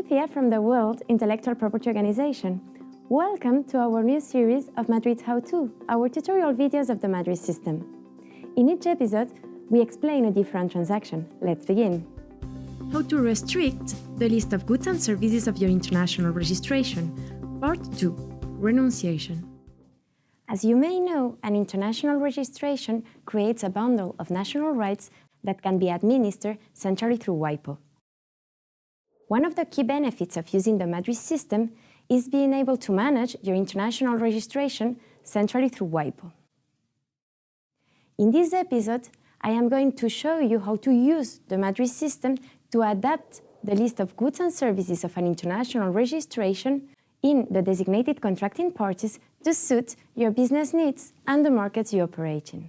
Lucia from the World Intellectual Property Organization. Welcome to our new series of Madrid How-To, our tutorial videos of the Madrid System. In each episode, we explain a different transaction. Let's begin. How to restrict the list of goods and services of your international registration. Part 2. Renunciation. As you may know, an international registration creates a bundle of national rights that can be administered centrally through WIPO. One of the key benefits of using the Madrid system is being able to manage your international registration centrally through WIPO. In this episode, I am going to show you how to use the Madrid system to adapt the list of goods and services of an international registration in the designated contracting parties to suit your business needs and the markets you operate in.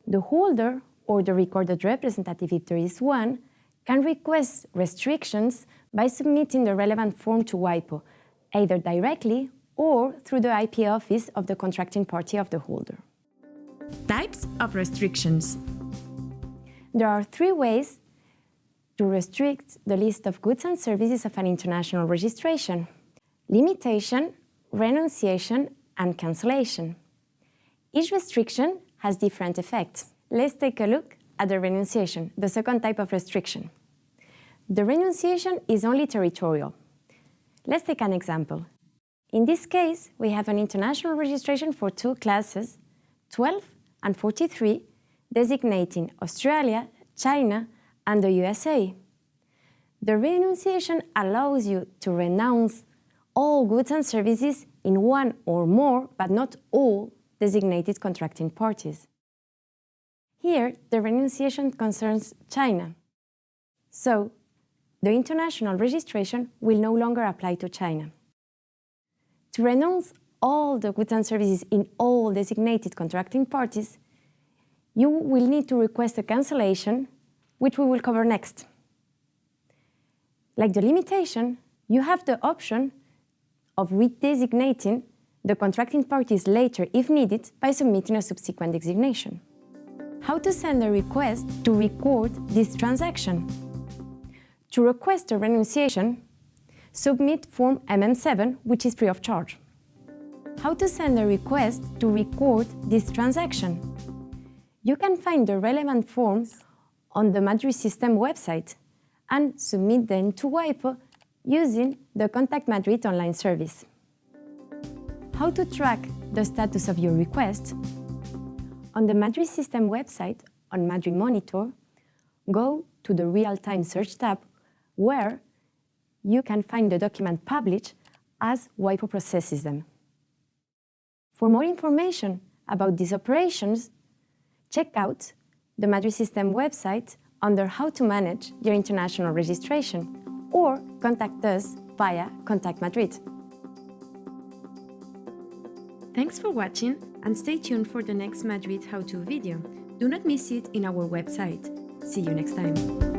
The holder, or the recorded representative if there is one, can request restrictions by submitting the relevant form to WIPO, either directly or through the IP office of the contracting party of the holder. Types of restrictions. There are three ways to restrict the list of goods and services of an international registration: limitation, renunciation, and cancellation. Each restriction has different effects. Let's take a look at the renunciation, the second type of restriction. The renunciation is only territorial. Let's take an example. In this case, we have an international registration for two classes, 12 and 43, designating Australia, China, and the USA. The renunciation allows you to renounce all goods and services in one or more, but not all, designated contracting parties. Here, the renunciation concerns China. So, the international registration will no longer apply to China. To renounce all the goods and services in all designated contracting parties, you will need to request a cancellation, which we will cover next. Like the limitation, you have the option of redesignating the contracting parties later if needed by submitting a subsequent designation. How to send a request to record this transaction? To request a renunciation, submit Form MM7, which is free of charge. How to send a request to record this transaction? You can find the relevant forms on the Madrid System website and submit them to WIPO using the Contact Madrid online service. How to track the status of your request? On the Madrid System website, on Madrid Monitor, go to the Real-Time Search tab, where you can find the document published as WIPO processes them. For more information about these operations, check out the Madrid System website under How to Manage Your International Registration, or contact us via Contact Madrid. Thanks for watching, and stay tuned for the next Madrid How-To video. Do not miss it in our website. See you next time.